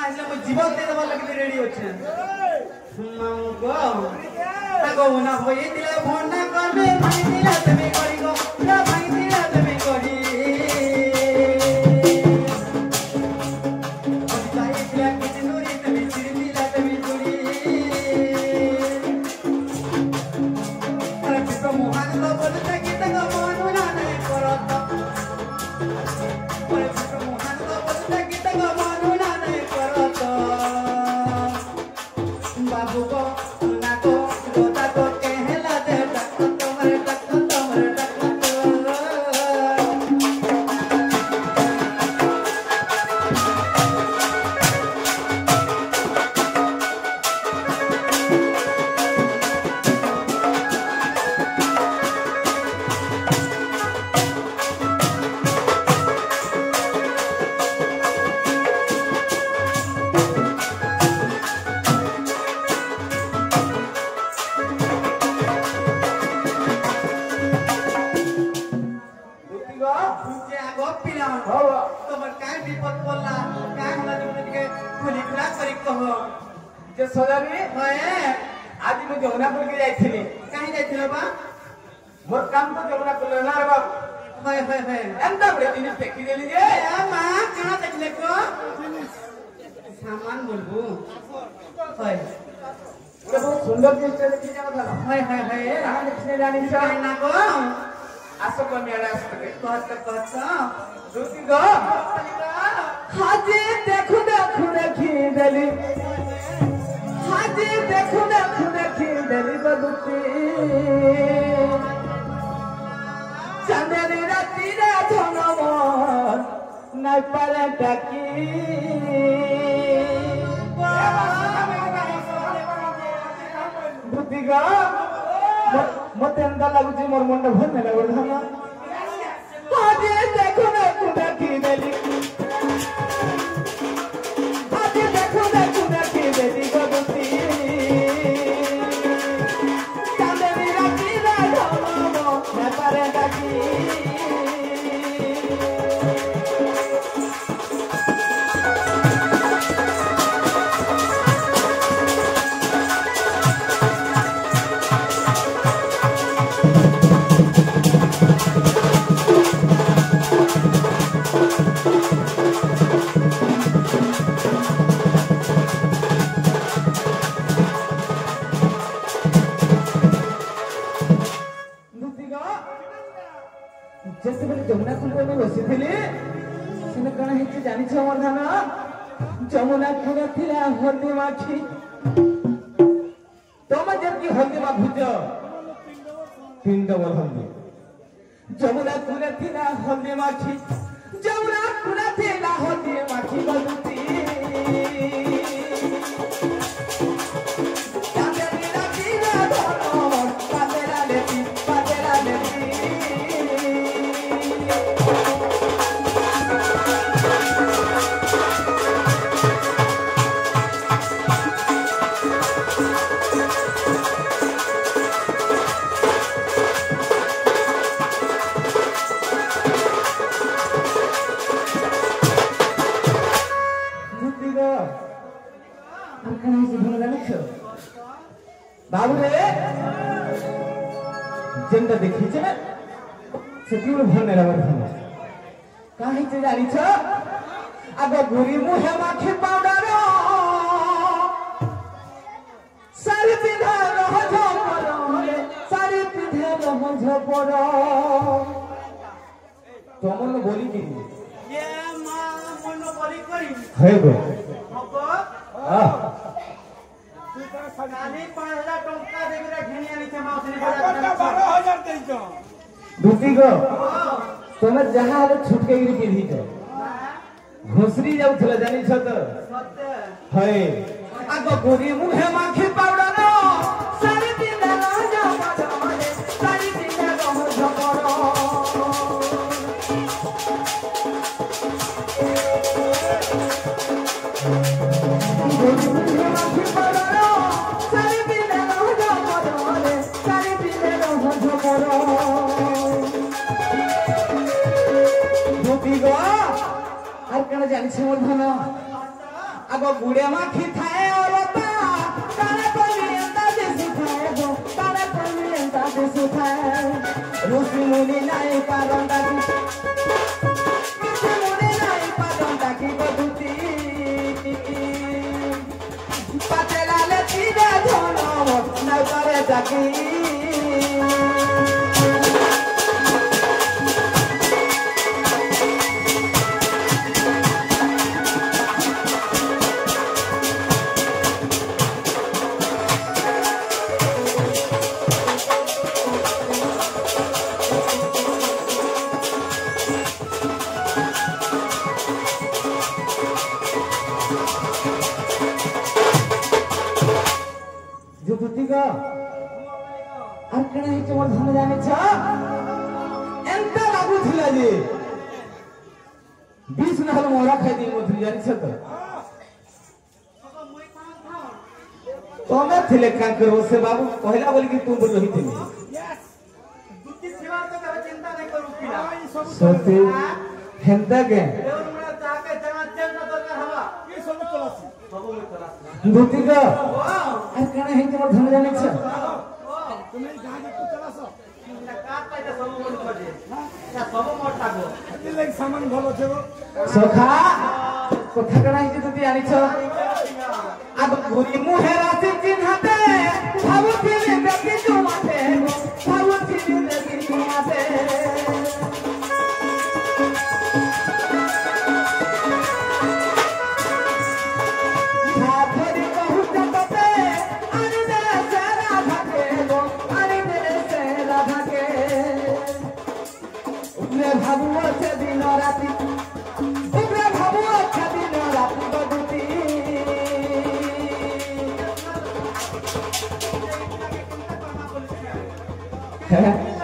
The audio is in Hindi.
আসলে মই জীবন দিয়ে দেবার লাগি রেডি হচ্ছে গো আগো না হই দিলে ফোন না করবে ভাই দিলা তুমি করি গো না ভাই দিলা তুমি করি তাই দিলা কিছু নুরি তুমি চিড়ি দিলা তুমি চুরি আরে তো মোহান তো বলতে কি তো মন না নাই করত আরে তো মোহান তো বলতে কি তো মন না নাই করত बाबू को ना को गोता को कहला दे तक तुम्हारे तक आज मैं जमुनापुर के जाइथिली कहीं जाइथिलो बा मोर काम तो जमुनापुर ना रे बाबू हाय हाय हाय एंता बड़े दिन फेंकी देली जे ए मां कहां देखले को सामान बोलबो हाय ये बहुत सुंदर चीज देखि जाना था हाय हाय हाय कहां देखने जानी छ ना को आसो को मेरा आसो के कहत दूती गो हाजी देखु देखी देली हाजी देखु देखी देली बदुती चंदनी राती रे धनमन নাই পারে ডাকি বুদ্ধি গা মতে এন্তা লাগুছি মোর মনটা ভাল না লাগো ধন হাজি দেখু দেখি দেলি हाजी देखो देखी देली बदुती चांदनी राती रे धनमन নাই পারে ডাকি जमुना खुला थिला हल्दी माखी तुम जबकि हल्दी मा भुज पिंड हल्दी जमुना खुला थिला हल्दी माखी जमुना खुला थिला हल्दी माखी बदुती बाबू रे जेंदा देखी छ सेती भने लागल काहे से जानी छ आगो गुरी मुहे माखी पाउडर सारी पिधा रह झपर सारी पिधे रह झपर तमन बोली की ये मां मन बोली करी हे गो हको आ काली 5000 टंका देबरा घिनी आनी छ माउसनी बड़ा 12000 देई छ दूती गो तमे जहां हले छुटके गिरी पिधी छ घोसरी जाउथला जानी छ त सत्य है आगो गोरी मुहे माखी पाउडर सारी दिन राजा बजमले सारी दिन रह झपर गोरी मुहे माखी पाउडर जानी मोर धन आगो गुड़े माखी थाए औरता तारे कोली एंता दिसु थाए गो तारे कोली एंता दिसु थाए ऋषि मुनि नाई पारंता की ऋषि मुनि नाई पारंता की बदुती पाचेला ले तीरे धोनो न करे जाकी अरकणे ही चोर धन जाने छा एंता लागू थिला जी 20 नहल मोरा खाई दी मोथरी जानी छ तो मैं थिले का करो से बाबू पहला बोली कि तुम बोल रही थी यस दुती सेवा तो कभी चिंता नहीं करू किला सते हेंता के देवर मुड़ा जाके जमा चल ना तो कर हवा ये सब चला सब में चला दुती का अरकणे ही चोर धन जाने छ तुम्हें कहां के चला सो काट पाइते सब मन खोजे या सब मोटा गो एति लाइक सामान भलो छेगो सखा कथा कणा हिते तुती आनी छ अब घुरी मुहे राती चिन्हते भाबु थिले देखि जुमाते भाबु थिले देखि जुमाते भाबुआ से दिन राती उग्र भाबुआ से दिन राती बदुती है